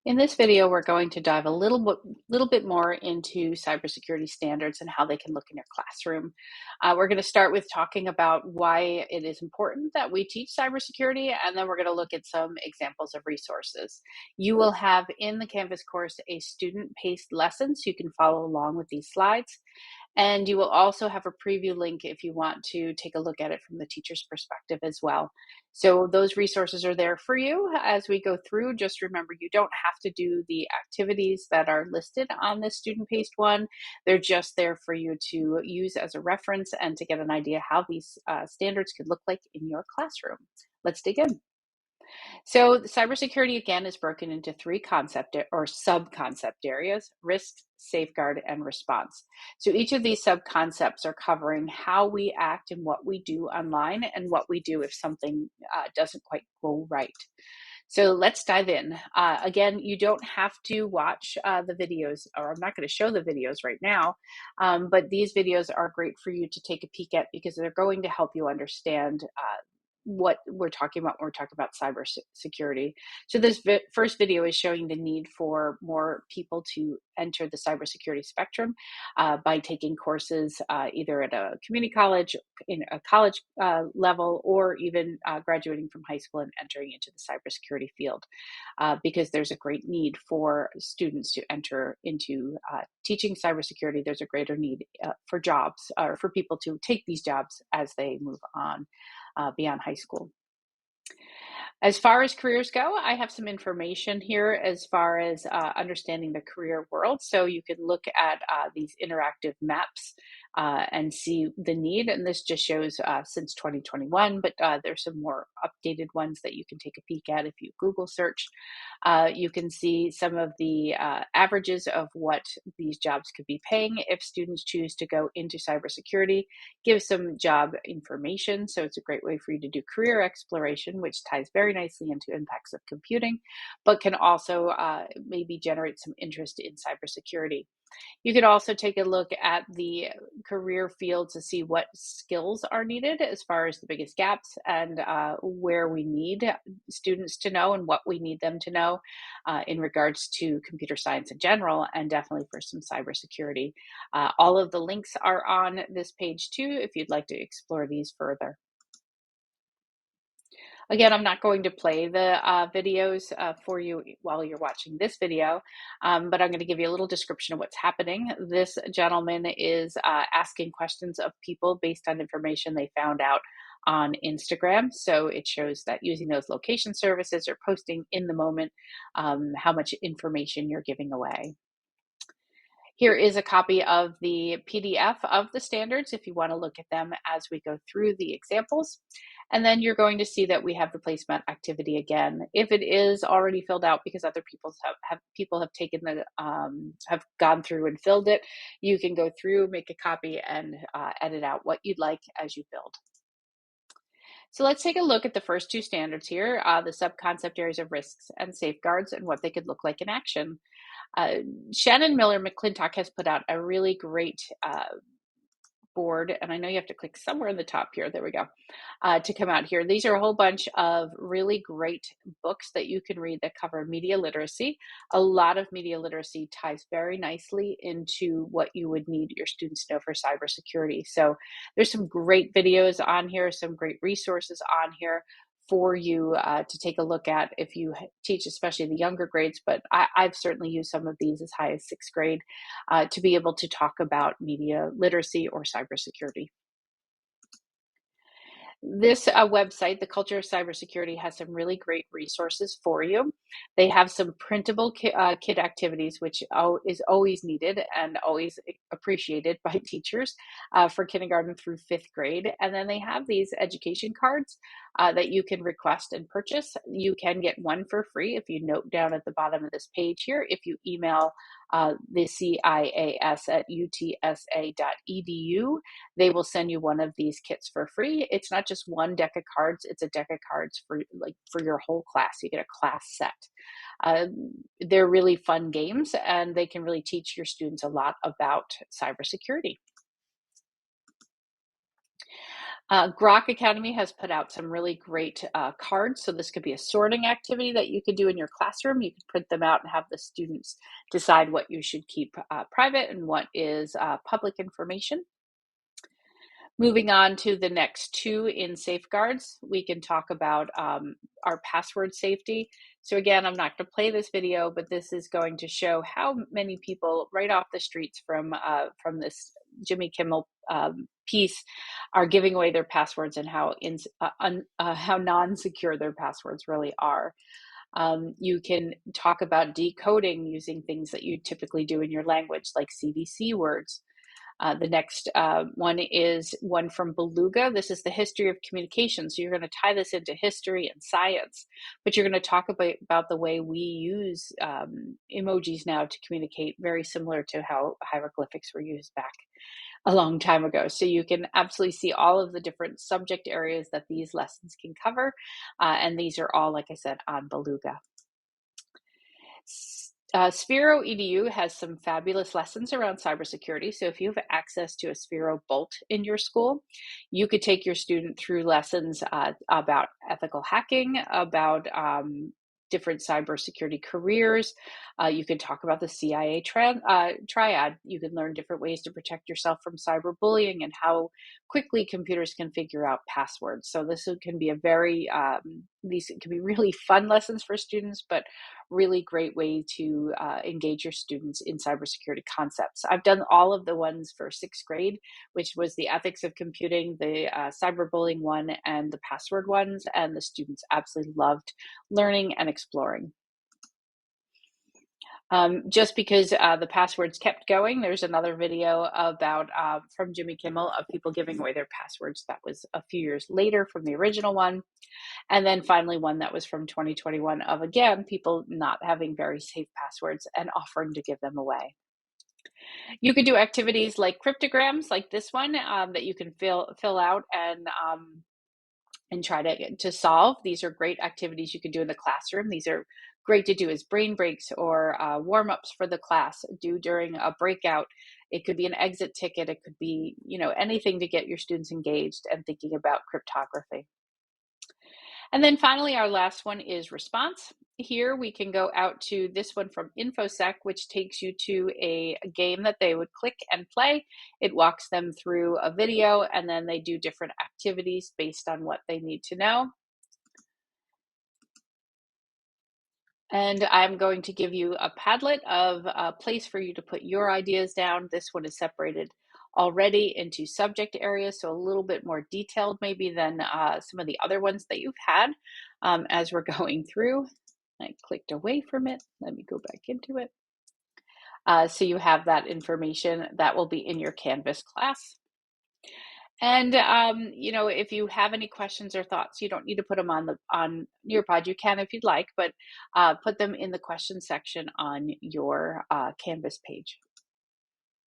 In this video, we're going to dive a little bit more into cybersecurity standards and how they can look in your classroom. We're going to start with talking about why it is important that we teach cybersecurity, and then we're going to look at some examples of resources. You will have in the Canvas course a student-paced lesson, so you can follow along with these slides. And you will also have a preview link if you want to take a look at it from the teacher's perspective as well. So those resources are there for you as we go through. Just remember, you don't have to do the activities that are listed on this student-paced one. They're just there for you to use as a reference and to get an idea how these standards could look like in your classroom. Let's dig in. So cybersecurity again is broken into three concept or sub-concept areas: risk, safeguard, and response. So each of these sub-concepts are covering how we act and what we do online and what we do if something doesn't quite go right. So let's dive in. Again, you don't have to watch the videos, or I'm not going to show the videos right now, but these videos are great for you to take a peek at because they're going to help you understand what we're talking about when we're talking about cybersecurity. So this first video is showing the need for more people to enter the cybersecurity spectrum by taking courses either at a community college, in a college level, or even graduating from high school and entering into the cybersecurity field, because there's a great need for students to enter into teaching cybersecurity. There's a greater need for jobs, or for people to take these jobs as they move on beyond high school. As far as careers go, I have some information here as far as understanding the career world. So you can look at these interactive maps and see the need. And this just shows since 2021, but there's some more updated ones that you can take a peek at if you Google search. You can see some of the averages of what these jobs could be paying if students choose to go into cybersecurity. Give some job information. So it's a great way for you to do career exploration, which ties very nicely into impacts of computing, but can also maybe generate some interest in cybersecurity. You could also take a look at the career field to see what skills are needed as far as the biggest gaps and where we need students to know and what we need them to know in regards to computer science in general, and definitely for some cybersecurity. All of the links are on this page too if you'd like to explore these further. Again, I'm not going to play the videos for you while you're watching this video, but I'm going to give you a little description of what's happening. This gentleman is asking questions of people based on information they found out on Instagram. So it shows that using those location services or posting in the moment, how much information you're giving away. Here is a copy of the PDF of the standards if you want to look at them as we go through the examples. And then you're going to see that we have the placement activity again. If it is already filled out because other people have taken the have gone through and filled it, you can go through, make a copy, and edit out what you'd like as you build. So let's take a look at the first two standards here, the sub-concept areas of risks and safeguards and what they could look like in action. Shannon Miller McClintock has put out a really great board, and I know you have to click somewhere in the top here, there we go, to come out here. These are a whole bunch of really great books that you can read that cover media literacy. A lot of media literacy ties very nicely into what you would need your students to know for cybersecurity. So there's some great videos on here, some great resources on here for you to take a look at if you teach, especially the younger grades, but I've certainly used some of these as high as 6th grade to be able to talk about media literacy or cybersecurity. This website, the Culture of Cybersecurity, has some really great resources for you. They have some printable kit activities, which is always needed and always appreciated by teachers for kindergarten through 5th grade. And then they have these education cards that you can request and purchase. You can get one for free if you note down at the bottom of this page here. If you email the CIAS at utsa.edu, they will send you one of these kits for free. It's not just one deck of cards, it's a deck of cards for your whole class. You get a class set. They're really fun games and they can really teach your students a lot about cybersecurity. Grok Academy has put out some really great cards. So this could be a sorting activity that you could do in your classroom. You could print them out and have the students decide what you should keep private and what is public information. Moving on to the next two in safeguards, we can talk about our password safety. So again, I'm not going to play this video, but this is going to show how many people right off the streets from this Jimmy Kimmel piece are giving away their passwords and how non-secure their passwords really are. You can talk about decoding using things that you typically do in your language, like CVC words. The next one is one from Beluga. This is the history of communication. So you're going to tie this into history and science, but you're going to talk about the way we use emojis now to communicate, very similar to how hieroglyphics were used back a long time ago. So you can absolutely see all of the different subject areas that these lessons can cover. And these are all, like I said, on Beluga. Sphero EDU has some fabulous lessons around cybersecurity. So if you have access to a Sphero Bolt in your school, you could take your student through lessons about ethical hacking, about different cybersecurity careers. You could talk about the CIA triad. You can learn different ways to protect yourself from cyberbullying and how quickly computers can figure out passwords. So this can be these can be really fun lessons for students, but really great way to engage your students in cybersecurity concepts. I've done all of the ones for 6th grade, which was the ethics of computing, the cyberbullying one, and the password ones, and the students absolutely loved learning and exploring. Just because the passwords kept going, there's another video about from Jimmy Kimmel of people giving away their passwords. That was a few years later from the original one. And then finally one that was from 2021 of, again, people not having very safe passwords and offering to give them away. You could do activities like cryptograms, like this one, that you can fill out and try to solve. These are great activities you can do in the classroom. These are great to do as brain breaks or warm-ups for the class, do during a breakout. It could be an exit ticket. It could be, anything to get your students engaged and thinking about cryptography. And then finally, our last one is response. Here we can go out to this one from InfoSec, which takes you to a game that they would click and play. It walks them through a video, and then they do different activities based on what they need to know. And I'm going to give you a Padlet of a place for you to put your ideas down. This one is separated already into subject areas, so a little bit more detailed maybe than some of the other ones that you've had as we're going through. I clicked away from it. Let me go back into it. So you have that information that will be in your Canvas class. And if you have any questions or thoughts, you don't need to put them on Nearpod. You can if you'd like, but put them in the question section on your Canvas page.